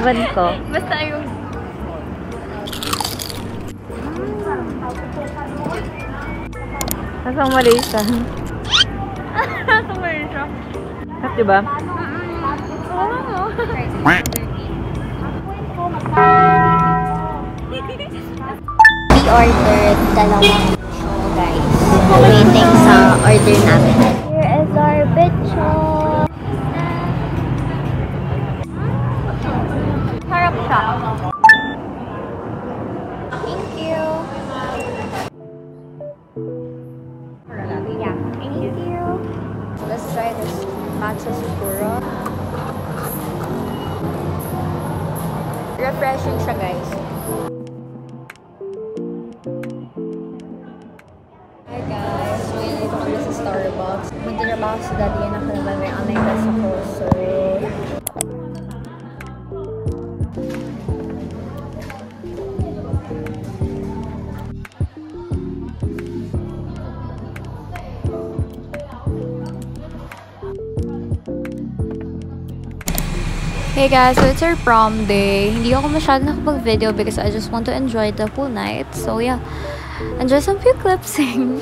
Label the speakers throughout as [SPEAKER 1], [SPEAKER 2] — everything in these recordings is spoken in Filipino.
[SPEAKER 1] Ewan ko.
[SPEAKER 2] Basta yung...
[SPEAKER 1] Nasang Malaysia.
[SPEAKER 2] Nasang Malaysia.
[SPEAKER 1] Sarap, diba?
[SPEAKER 2] Oo.
[SPEAKER 3] We ordered dalawang show, guys. Waiting sa order namin. Here is our bitcho.
[SPEAKER 2] Harap siya.
[SPEAKER 3] Thank you. Yeah, thank you. Let's try this matcha siguro. Refreshing siya, guys. Hi guys, so yun dito kami sa Starbucks. Magtrabaho si Daddy yan ako naman may online class ako, so...
[SPEAKER 2] Hey guys, so it's our prom day. Hindi ako masyadong nakapag-video because I just want to enjoy the whole night. So yeah, enjoy some few clipsing.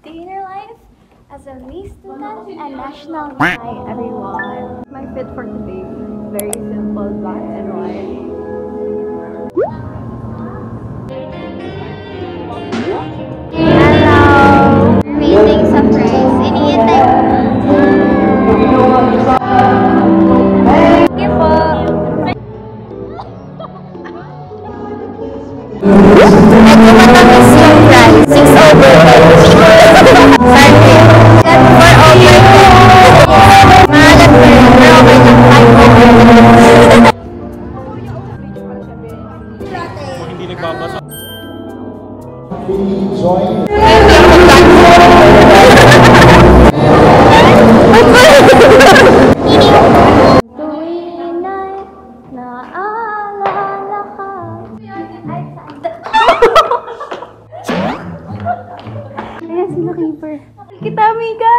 [SPEAKER 3] Dinner life as a Miss Student and National. Hi everyone.
[SPEAKER 1] My fit for today, very simple, black and white.
[SPEAKER 3] Hello! Amazing surprise. Iniintay ko. Thank you po. Medyo matamis yung price. 6 over 10. Sorry. 4 over 10. Mahalat pa rin. Pero okay lang. 5 over 10.
[SPEAKER 4] Hindi nagbabasa.
[SPEAKER 3] Tuwing ay naalala ka.
[SPEAKER 2] Ayan, sila keeper. Kita, Mika!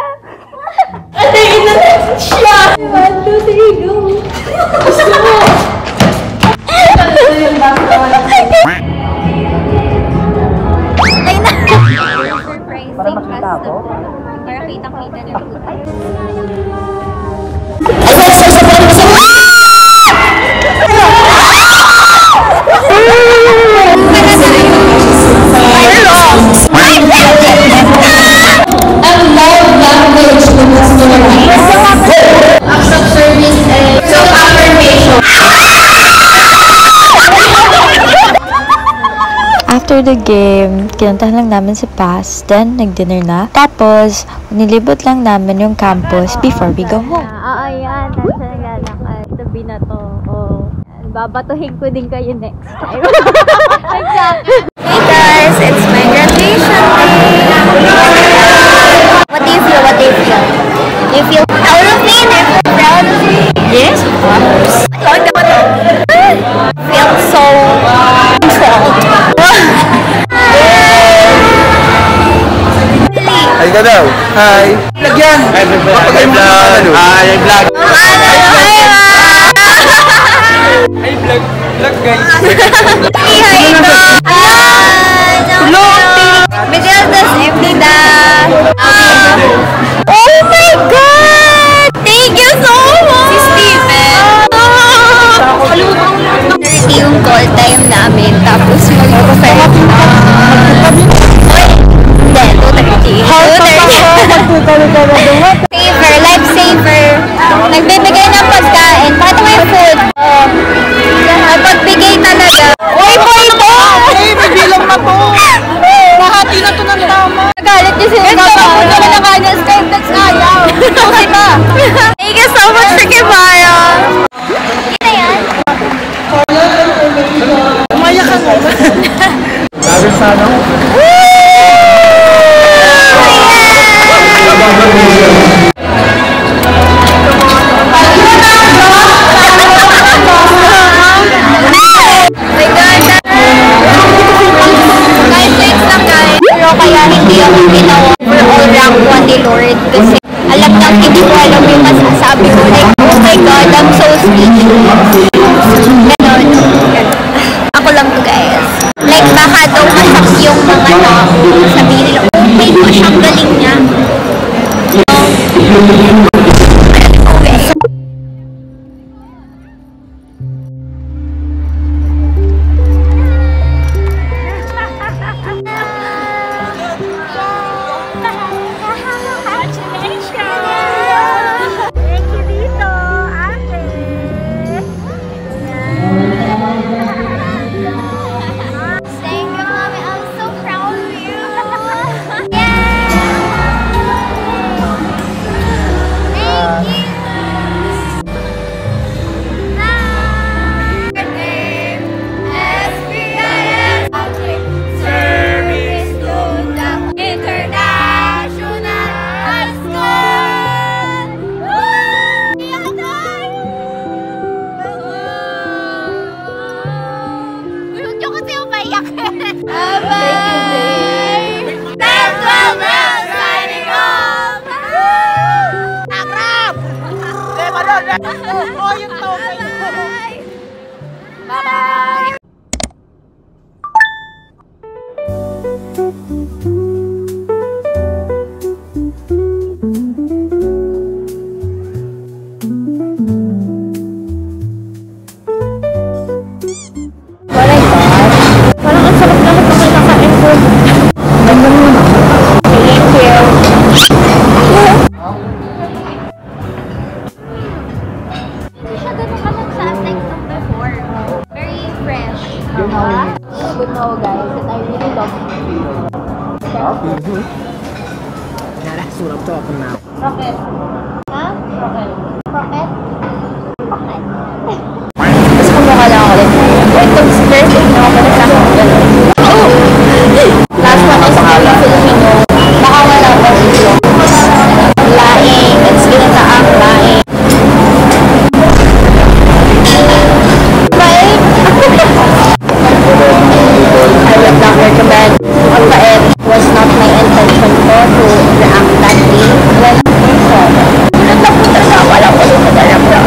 [SPEAKER 3] Ate, ina siya! 1, 2, 3, go! Gusto mo! Ay na! Surprising custom. Para kitang-kita niyo.
[SPEAKER 2] After the game, kinuntahan lang namin si Paz, then nag-dinner na. Tapos, nilibot lang namin yung campus before we go home.
[SPEAKER 3] Oo, yan. Nasa naglalakad. Tabi na to. Oh. Babatuhin ko din kayo next time.
[SPEAKER 2] Hey guys, it's my graduation day!
[SPEAKER 3] What do you feel? What do you feel? Do you feel proud of me? Do you feel proud of me?
[SPEAKER 2] Yes, of course.
[SPEAKER 3] Feel so controlled.
[SPEAKER 4] Hi ka daw. Hi. Lagyan. Hi vlog. Hi vlog. Hi vlog. Vlog guys.
[SPEAKER 3] Hi ito. Hello. Because this empty da. Oh my God! Thank you so much! Si Steven. 30 yung call time namin. Tapos mag-perfect. Hindi, 230. Saver, lifesaver. Nagbibigay ng pagkain. Pakita mo yung food. Nagbibigay
[SPEAKER 4] sana.
[SPEAKER 3] Pero kaya hindi ako ginawa for all rank 1 ni Lord kasi alam niyang hindi ko alam yung masasabi ko. Like, oh my God, I'm so speechless. Ganon. Ako lang to, guys. Like, baka daw masak yung mga tao. Sabihin nila, oh my gosh, ang galing niya. Bye-bye!
[SPEAKER 2] Parang ang sarap na ito kinakain ko.
[SPEAKER 3] Thank you. Hindi siya ganun kalagsatek nung before. Very fresh. You would know, guys, that I really love
[SPEAKER 4] Yeah, that's what I'm talking about.
[SPEAKER 3] rocket. Ha? Rocket. Rocket? Rocket.
[SPEAKER 2] Tapos kumukha lang ako ulit. Wait, kung birthday na ako na sa akin gano'n. Oh! Last one is Papa Filipino. Baka wala pa dito. Laing. It's ginataang laing. Bye! I would not recommend. Ang pait was not my intention ko to react that way. Well, napunta sa wala ko yung madalang na.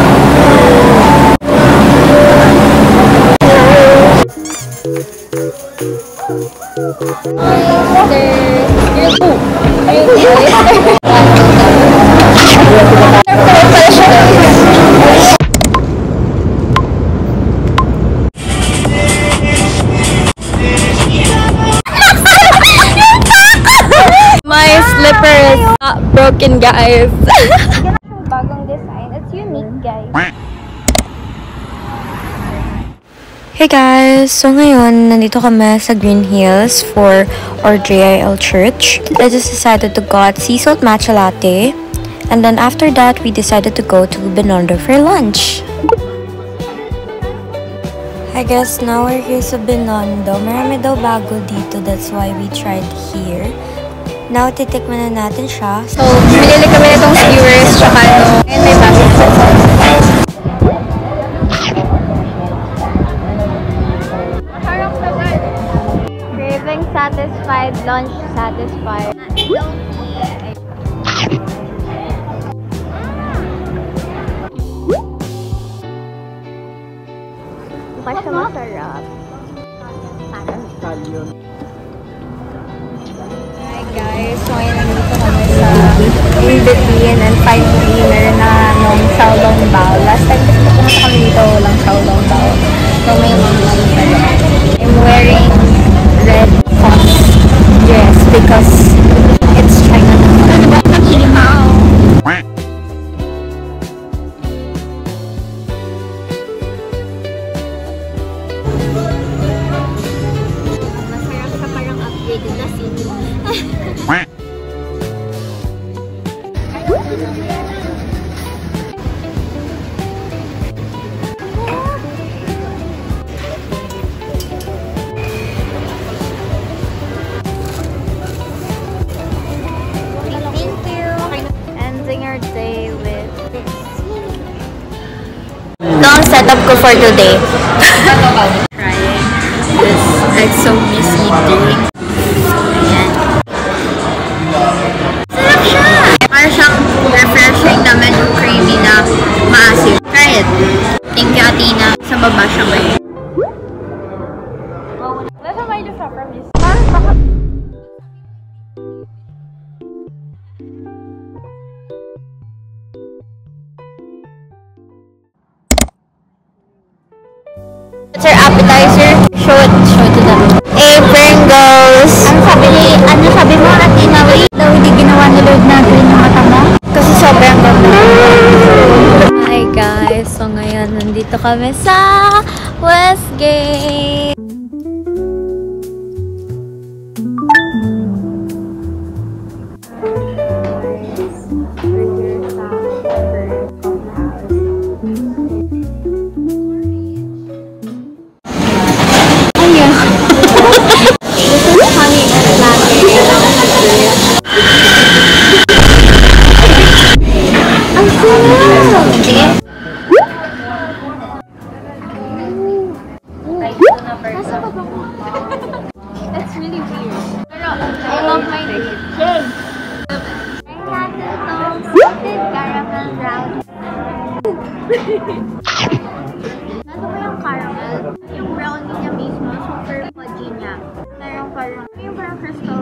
[SPEAKER 2] My slipper is not broken, guys.
[SPEAKER 3] Bagong design. It's unique, guys.
[SPEAKER 2] Hey guys! So ngayon, nandito kami sa Green Hills for our JIL Church. I just decided to got sea salt matcha latte. And then after that, we decided to go to Binondo for lunch. I guess now we're here sa Binondo. Marami daw bago dito. That's why we tried here. Now, titikman na natin siya.
[SPEAKER 3] So, binili kami itong skewers tsaka ano. And may bago. Craving satisfied, lunch satisfied. Mukha siya masarap. Hi guys, so ngayon nandito kami sa in between and fine dinner na nung Xiaolong Bao. Last time kasi pumunta kami dito, walang Xiaolong Bao. So may lunch pala. I'm wearing red fox dress because it's China. Masarap sa parang upgraded na city.
[SPEAKER 2] setup ko for today.
[SPEAKER 3] Trying this EXO misleading. Ayan. Sarap siya! Parang siyang refreshing naman yung creamy na maasim. Try it. Thank you, Athena. Sa baba siya ngayon.
[SPEAKER 1] Never mind the from this.
[SPEAKER 2] What's our appetizer? Show to them. Hey, Pringles!
[SPEAKER 3] Ano sabi mo, Athena? Wait, daw hindi ginawa ni Lord na green yung mata mo?
[SPEAKER 2] Kasi sobrang ganda. Hi guys! So ngayon, nandito kami sa Westgate.
[SPEAKER 1] That's really weird. Pero I love my name. Try natin itong salted caramel brownie. Ano ba yung caramel? Yung brownie niya mismo, super fudgy niya. Meron parang crystal